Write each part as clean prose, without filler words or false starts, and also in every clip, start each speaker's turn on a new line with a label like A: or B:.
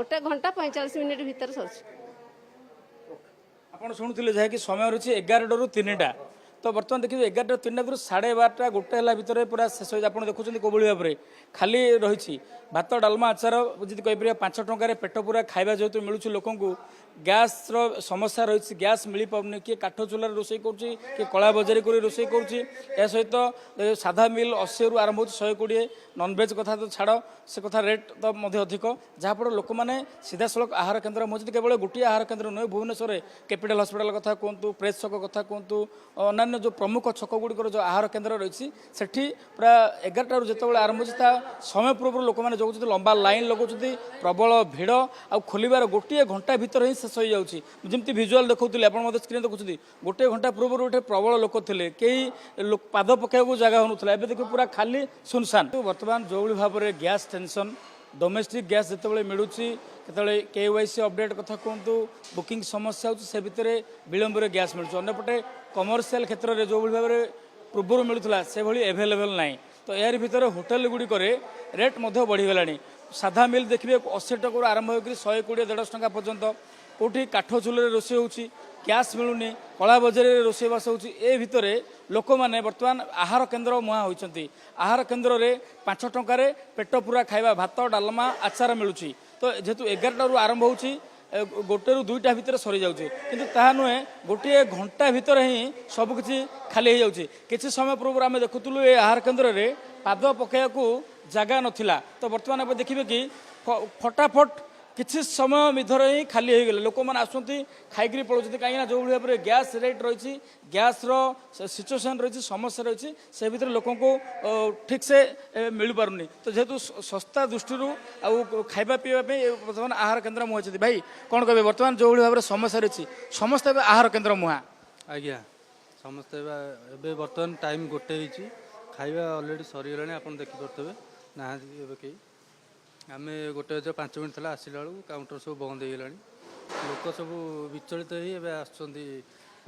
A: गोटे घंटा 45 मिनिट भितर सर
B: ଆପଣ ଶୁଣୁଥିଲେ ଯାହାକି ସମୟ ରହିଛି 11ଟାରୁ 3ଟା ତ ବର୍ତ୍ତମାନ ଦେଖିବେ 11ଟାରୁ 3ଟା 12:30 ଗୋଟେ ହେଲା ଭିତରେ ପୁରା ଶେଷ ହୋଇଛି। ଆପଣ ଦେଖୁଛନ୍ତି କୋଭଳି ଭାବରେ ଖାଲି ରହିଛି ଭାତ ଡାଲମା ଆଚାର ଯଦି କହିପାରିବା 5 ଟଙ୍କାରେ ପେଟ ପୁରା ଖାଇବା ଯେହେତୁ ମିଳୁଛି ଲୋକଙ୍କୁ ଗ୍ୟାସ୍ର ସମସ୍ୟା ରହିଛି ଗ୍ୟାସ୍ ମିଳିପାରୁନି କିଏ କାଠ ଚୁଲାରେ ରୋଷେଇ କରୁଛି କିଏ କଳା ବଜାରୀ କରି ରୋଷେଇ କରୁଛି ଏହା ସହିତ ସାଧା ମିଲ୍ 80ରୁ ଆରମ୍ଭ ହେଉଛି 120 ନନଭେଜ୍ କଥା ତ ଛାଡ଼ ସେ କଥା ରେଟ୍ ତ ମଧ୍ୟ ଅଧିକ ଯାହାଫଳରେ ଲୋକମାନେ ସିଧାସଳଖ ଆହାର କେନ୍ଦ୍ର ମହଜୁଦ କେବଳ ଗୋଟିଏ ଆହାର କେନ୍ଦ୍ର ନୁହେଁ ଭୁବନେଶ୍ୱରରେ କ୍ୟାପିଟାଲ ହସ୍ପିଟାଲ କଥା କୁହନ୍ତୁ ପ୍ରେସ୍ ଛକ କଥା କୁହନ୍ତୁ ଅନ୍ୟାନ୍ୟ ଯେଉଁ ପ୍ରମୁଖ ଛକଗୁଡ଼ିକର ଯେଉଁ ଆହାର କେନ୍ଦ୍ର ରହିଛି ସେଠି ପୁରା 11ଟାରୁ ଯେତେବେଳେ ଆରମ୍ଭ ହେଉଛି ତା ସମୟ ପୂର୍ବରୁ ଲୋକମାନେ ଜଗୁଛନ୍ତି ଲମ୍ବା ଲାଇନ୍ ଲଗାଉଛନ୍ତି ପ୍ରବଳ ଭିଡ଼ ଆଉ ଖୋଲିବାର ଗୋଟିଏ ଘଣ୍ଟା ଭିତରେ ହିଁ ଶେଷ ହୋଇଯାଉଛି ଯେମିତି ଭିଜୁଆଲ୍ ଦେଖାଉଥିଲେ ଆପଣ ମଧ୍ୟ ସ୍କ୍ରିନ୍ ଦେଖୁଛନ୍ତି ଗୋଟିଏ ଘଣ୍ଟା ପୂର୍ବରୁ ଏଠି ପ୍ରବଳ ଲୋକ ଥିଲେ କେହି ପାଦ ପକାଇବାକୁ ଜାଗା ହେଉନଥିଲା ଏବେ ଦେଖିବେ ପୁରା ଖାଲି ସୁନସାନ ବର୍ତ୍ତମାନ ଯେଉଁଭଳି ଭାବରେ ଗ୍ୟାସ୍ ଟେନସନ୍ ଡୋମେଷ୍ଟିକ୍ ଗ୍ୟାସ୍ ଯେତେବେଳେ ମିଳୁଛି କେତେବେଳେ KYC ଅପଡେଟ୍ କଥା କୁହନ୍ତୁ ବୁକିଂ ସମସ୍ୟା ହେଉଛି ସେ ଭିତରେ ବିଳମ୍ବରେ ଗ୍ୟାସ୍ ମିଳୁଛି ଅନ୍ୟପଟେ କମର୍ସିଆଲ କ୍ଷେତ୍ରରେ ଯେଉଁଭଳି ଭାବରେ ପୂର୍ବରୁ ମିଳୁଥିଲା ସେଭଳି ଆଭେଲେବଲ୍ ନାହିଁ ତ ଏହାରି ଭିତରେ ହୋଟେଲ ଗୁଡ଼ିକରେ ରେଟ୍ ମଧ୍ୟ ବଢ଼ିଗଲାଣି ସାଧା ମିଲ୍ ଦେଖିବେ 80 ଟଙ୍କାରୁ ଆରମ୍ଭ ହୋଇକରି 120-150 ଟଙ୍କା ପର୍ଯ୍ୟନ୍ତ କେଉଁଠି କାଠ ଚୁଲାରେ ରୋଷେଇ ହେଉଛି ଗ୍ୟାସ୍ ମିଳୁନି କଳା ବଜାରରେ ରୋଷେଇବାସ ହେଉଛି ଏ ଭିତରେ ଲୋକମାନେ ବର୍ତ୍ତମାନ ଆହାର କେନ୍ଦ୍ର ମୁହାଁ ହୋଇଛନ୍ତି ଆହାର କେନ୍ଦ୍ରରେ 5 ଟଙ୍କାରେ ପେଟ ପୁରା ଖାଇବା ଭାତ ଡାଲମା ଆଚାର ମିଳୁଛି ତ ଯେହେତୁ 11ଟାରୁ ଆରମ୍ଭ ହେଉଛି 1ରୁ 2ଟା ଭିତରେ ସରିଯାଉଛି କିନ୍ତୁ ତାହା ନୁହେଁ ଗୋଟିଏ ଘଣ୍ଟା ଭିତରେ ହିଁ ସବୁକିଛି ଖାଲି ହୋଇଯାଉଛି କିଛି ସମୟ ପୂର୍ବରୁ ଆମେ ଦେଖୁଥିଲୁ ଏ ଆହାର କେନ୍ଦ୍ରରେ ପାଦ ପକାଇବାକୁ ଜାଗା ନଥିଲା ତ ବର୍ତ୍ତମାନ ଏବେ ଦେଖିବେ କି ଫଟାଫଟ କିଛି ସମୟ ଭିତରେ ହିଁ ଖାଲି ହୋଇଗଲେ ଲୋକମାନେ ଆସୁଛନ୍ତି ଖାଇକିରି ପଳାଉଛନ୍ତି କାହିଁକିନା ଯେଉଁଭଳି ଭାବରେ ଗ୍ୟାସ୍ ରେଟ୍ ରହିଛି ଗ୍ୟାସ୍ର ସିଚୁଏସନ୍ ରହିଛି ସମସ୍ୟା ରହିଛି ସେ ଭିତରେ ଲୋକଙ୍କୁ ଠିକ୍ସେ ମିଳିପାରୁନି ତ ଯେହେତୁ ଶସ୍ତା ଦୃଷ୍ଟିରୁ ଆଉ ଖାଇବା ପିଇବା ପାଇଁ ବର୍ତ୍ତମାନ ଆହାର କେନ୍ଦ୍ର ମୁହାଁଛନ୍ତି ଭାଇ କ'ଣ କହିବେ ବର୍ତ୍ତମାନ ଯେଉଁଭଳି ଭାବରେ ସମସ୍ୟା ରହିଛି ସମସ୍ତେ ଏବେ ଆହାର କେନ୍ଦ୍ର ମୁହାଁ
C: ଆଜ୍ଞା ସମସ୍ତେ ଏବେ ବର୍ତ୍ତମାନ ଟାଇମ୍ ଗୋଟେ ହେଇଛି ଖାଇବା ଅଲରେଡ଼ି ସରିଗଲାଣି ଆପଣ ଦେଖିପାରୁଥିବେ ନାହାନ୍ତି ଏବେ କେହି ଆମେ 1:05 ଥିଲା ଆସିଲା ବେଳକୁ କାଉଣ୍ଟର ସବୁ ବନ୍ଦ ହେଇଗଲାଣି ଲୋକ ସବୁ ବିଚଳିତ ହେଇ ଏବେ ଆସୁଛନ୍ତି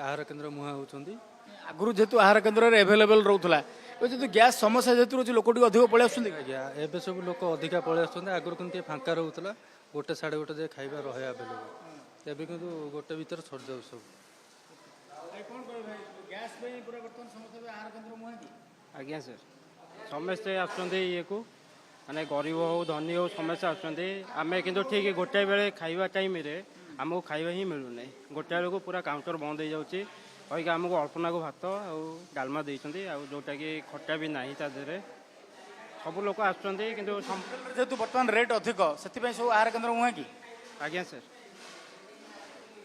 C: ଆହାର କେନ୍ଦ୍ର ମୁହାଁ ହେଉଛନ୍ତି
B: ଆଗରୁ ଯେହେତୁ ଆହାର କେନ୍ଦ୍ରରେ ଆଭେଲେବଲ୍ ରହୁଥିଲା ଏବେ ଯେହେତୁ ଗ୍ୟାସ୍ ସମସ୍ୟା ଯେହେତୁ ରହୁଛି ଲୋକ ଟିକେ ଅଧିକ ପଳେଇ ଆସୁଛନ୍ତି
C: ଆଜ୍ଞା ଏବେ ସବୁ ଲୋକ ଅଧିକା ପଳେଇ ଆସୁଛନ୍ତି ଆଗରୁ କିନ୍ତୁ ଟିକେ ଫାଙ୍କା ରହୁଥିଲା 1-1:30 ଯାଏ ଖାଇବା ରହେ ଆଭେଲେବଲ୍ ଏବେ କିନ୍ତୁ 1 ଭିତରେ ସରିଯାଉଛି ସବୁ
D: ଆଜ୍ଞା ସାର୍ ସମସ୍ତେ ଆସୁଛନ୍ତି ଇଏକୁ ମାନେ ଗରିବ ହଉ ଧନୀ ହଉ ସମସ୍ତେ ଆସୁଛନ୍ତି ଆମେ କିନ୍ତୁ ଠିକ୍ ଗୋଟାଏ ବେଳେ ଖାଇବା ଟାଇମ୍ରେ ଆମକୁ ଖାଇବା ହିଁ ମିଳୁନାହିଁ ଗୋଟାଏ ବେଳକୁ ପୁରା କାଉଣ୍ଟର ବନ୍ଦ ହେଇଯାଉଛି କହିକି ଆମକୁ ଅଳ୍ପନାକୁ ଭାତ ଆଉ ଡାଲମା ଦେଇଛନ୍ତି ଆଉ ଯେଉଁଟାକି ଖଟା ବି ନାହିଁ ତା ଦେହରେ ସବୁ ଲୋକ ଆସୁଛନ୍ତି କିନ୍ତୁ
B: ଯେହେତୁ ବର୍ତ୍ତମାନ ରେଟ୍ ଅଧିକ ସେଥିପାଇଁ ସବୁ ଆହାର କେନ୍ଦ୍ର ମୁହାଁ କି
D: ଆଜ୍ଞା ସାର୍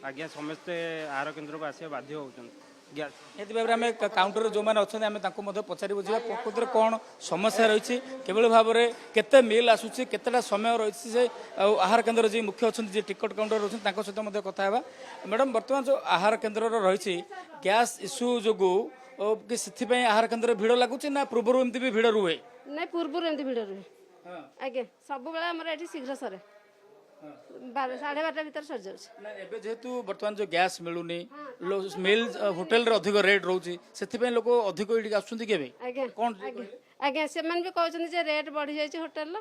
D: ଆଜ୍ଞା ସମସ୍ତେ ଆହାର କେନ୍ଦ୍ରକୁ ଆସିବା ବାଧ୍ୟ ହେଉଛନ୍ତି ଗ୍ୟାସ୍
B: ନିହାତି ଭାବରେ ଆମେ କାଉଣ୍ଟରରେ ଯେଉଁମାନେ ଅଛନ୍ତି ଆମେ ତାଙ୍କୁ ମଧ୍ୟ ପଚାରି ବୁଝିବା ପ୍ରକୃତରେ କ'ଣ ସମସ୍ୟା ରହିଛି କିଭଳି ଭାବରେ କେତେ ମିଲ୍ ଆସୁଛି କେତେଟା ସମୟ ରହିଛି ସେ ଆଉ ଆହାର କେନ୍ଦ୍ର ଯିଏ ମୁଖ୍ୟ ଅଛନ୍ତି ଯିଏ ଟିକଟ କାଉଣ୍ଟର ରହୁଛନ୍ତି ତାଙ୍କ ସହିତ ମଧ୍ୟ କଥା ହେବା ମ୍ୟାଡ଼ାମ୍ ବର୍ତ୍ତମାନ ଯେଉଁ ଆହାର କେନ୍ଦ୍ରର ରହିଛି ଗ୍ୟାସ୍ ଇସ୍ୟୁ ଯୋଗୁଁ କି ସେଥିପାଇଁ ଆହାର କେନ୍ଦ୍ରରେ ଭିଡ଼ ଲାଗୁଛି ନା ପୂର୍ବରୁ ଏମିତି ବି ଭିଡ଼ ରୁହେ
A: ନାଇଁ ପୂର୍ବରୁ ଏମିତି ଭିଡ଼ ରୁହେ ଆଜ୍ଞା ସବୁବେଳେ ଆମର ଏଠି ଶୀଘ୍ର ସରେ 12:30 ଭିତରେ ସରିଯାଉଛି
B: ଏବେ ଯେହେତୁ ବର୍ତ୍ତମାନ ଯେଉଁ ଗ୍ୟାସ୍ ମିଳୁନି ମିଲ୍ ହୋଟେଲରେ ଅଧିକ ରେଟ୍ ରହୁଛି ସେଥିପାଇଁ ଲୋକ ଅଧିକ ଏଠିକି ଆସୁଛନ୍ତି କେବେ
A: ଆଜ୍ଞା
B: କ'ଣ
A: ଆଜ୍ଞା ସେମାନେ ବି କହୁଛନ୍ତି ଯେ ରେଟ୍ ବଢ଼ିଯାଇଛି ହୋଟେଲର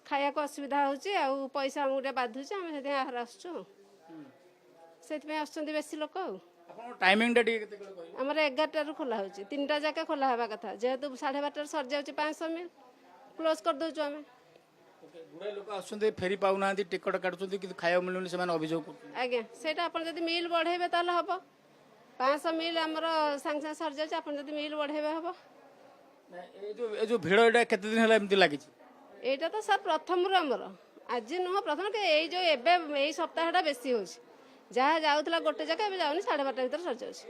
A: ଖାଇବାକୁ ଅସୁବିଧା ହେଉଛି ଆଉ ପଇସା ଆମକୁ ଟିକେ ବାଧୁଛି ଆମେ ସେଥିପାଇଁ ଆହାର ଆସୁଛୁ ସେଥିପାଇଁ ଆସୁଛନ୍ତି ବେଶୀ ଲୋକ ଆଉ
B: ଟାଇମିଂଟା ଟିକେ କେତେ କହିବେ
A: ଆମର 11ଟାରୁ ଖୋଲା ହେଉଛି 3ଟା ଯାକେ ଖୋଲା ହେବା କଥା ଯେହେତୁ 12:30 ସରିଯାଉଛି 500 ମିଲ୍ କ୍ଲୋଜ୍ କରିଦେଉଛୁ ଆମେ
B: ଗୁଡ଼ାଏ ଲୋକ ଆସୁଛନ୍ତି ଫେରି ପାଉନାହାନ୍ତି ଟିକଟ କାଟୁଛନ୍ତି କିନ୍ତୁ ଖାଇବାକୁ ମିଳୁନି ସେମାନେ ଅଭିଯୋଗ କରୁଛନ୍ତି
A: ଆଜ୍ଞା ସେଇଟା ଆପଣ ଯଦି ମିଲ୍ ବଢ଼େଇବେ ତାହେଲେ ହେବ 500 ମିଲ୍ ଆମର ସାଙ୍ଗେ ସାଙ୍ଗେ ସରିଯାଉଛି ଆପଣ ଯଦି ମିଲ୍ ବଢ଼େଇବେ ହେବ
B: ଏ ଯେଉଁ ଭିଡ଼ ଏଇଟା କେତେ ଦିନ ହେଲା ଏମିତି ଲାଗିଛି
A: ଏଇଟା ତ ସାର୍ ପ୍ରଥମରୁ ଆମର ଆଜି ନୁହଁ ପ୍ରଥମ ଏଇ ଯେଉଁ ଏବେ ଏଇ ସପ୍ତାହଟା ବେଶୀ ହେଉଛି ଯାହା ଯାଉଥିଲା ଗୋଟେ ଜାଗା ଏବେ ଯାଉନି 12:30 ଭିତରେ ସରିଯାଉଛି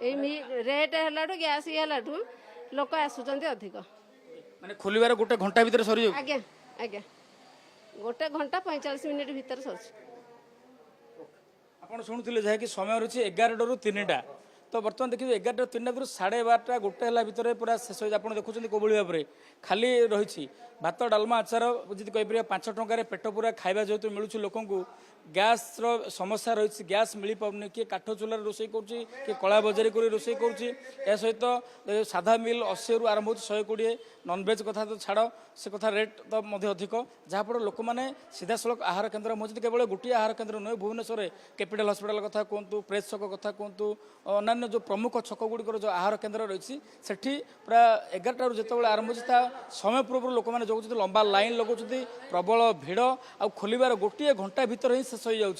A: ଏଇ ରେଟ୍ ହେଲାଠୁ ଗ୍ୟାସ୍ ଇଏ ହେଲାଠୁ ଲୋକ ଆସୁଛନ୍ତି ଅଧିକ
B: ମାନେ ଖୋଲିବାର ଗୋଟେ ଘଣ୍ଟା ଭିତରେ ସରିଯାଉଛି
A: ଆଜ୍ଞା ଆଜ୍ଞା 1 ଘଣ୍ଟା 45 ମିନିଟ୍ ଭିତରେ ସରୁଛି
B: ଆପଣ ଶୁଣୁଥିଲେ ଯାହାକି ସମୟ ରହିଛି 11ଟାରୁ 3ଟା ତ ବର୍ତ୍ତମାନ ଦେଖିବେ 11ଟାରୁ 3ଟା 12:30 ଗୋଟେ ହେଲା ଭିତରେ ପୁରା ଶେଷ ହୋଇଛି ଆପଣ ଦେଖୁଛନ୍ତି କୋଭଳି ଭାବରେ ଖାଲି ରହିଛି ଭାତ ଡାଲମା ଆଚାର ଯଦି କହିପାରିବା 5 ଟଙ୍କାରେ ପେଟ ପୁରା ଖାଇବା ଯେହେତୁ ମିଳୁଛି ଲୋକଙ୍କୁ ଗ୍ୟାସ୍ର ସମସ୍ୟା ରହିଛି, ଗ୍ୟାସ୍ ମିଳିପାରୁନି, କିଏ କାଠ ଚୁଲାରେ ରୋଷେଇ କରୁଛି, କିଏ କଳା ବଜାରୀ କରି ରୋଷେଇ କରୁଛି। ଏହା ସହିତ ସାଧା ମିଲ୍ 80ରୁ ଆରମ୍ଭ ହେଉଛି 120, ନନଭେଜ୍ କଥା ତ ଛାଡ଼, ସେ କଥା ରେଟ୍ ତ ମଧ୍ୟ ଅଧିକ, ଯାହାଫଳରେ ଲୋକମାନେ ସିଧାସଳଖ ଆହାର କେନ୍ଦ୍ର ମଜୁଦ କେବଳ ଗୋଟିଏ ଆହାର କେନ୍ଦ୍ର ନୁହେଁ, ଭୁବନେଶ୍ୱରରେ କ୍ୟାପିଟାଲ ହସ୍ପିଟାଲ କଥା କୁହନ୍ତୁ, ପ୍ରେସ୍ ଛକ କଥା କୁହନ୍ତୁ, ଅନ୍ୟାନ୍ୟ ଯେଉଁ ପ୍ରମୁଖ ଛକ ଗୁଡ଼ିକର ଯେଉଁ ଆହାର କେନ୍ଦ୍ର ରହିଛି ସେଠି ପୁରା 11ଟାରୁ ଯେତେବେଳେ ଆରମ୍ଭ ହେଉଛି ତା ସମୟ ପୂର୍ବରୁ ଲୋକମାନେ ଜଗୁଛନ୍ତି, ଲମ୍ବା ଲାଇନ୍ ଲଗାଉଛନ୍ତି, ପ୍ରବଳ ଭିଡ଼, ଆଉ ଖୋଲିବାର ଗୋଟିଏ ଘଣ୍ଟା ଭିତରେ ହିଁ ଶେଷ ହୋଇଯାଉଛି।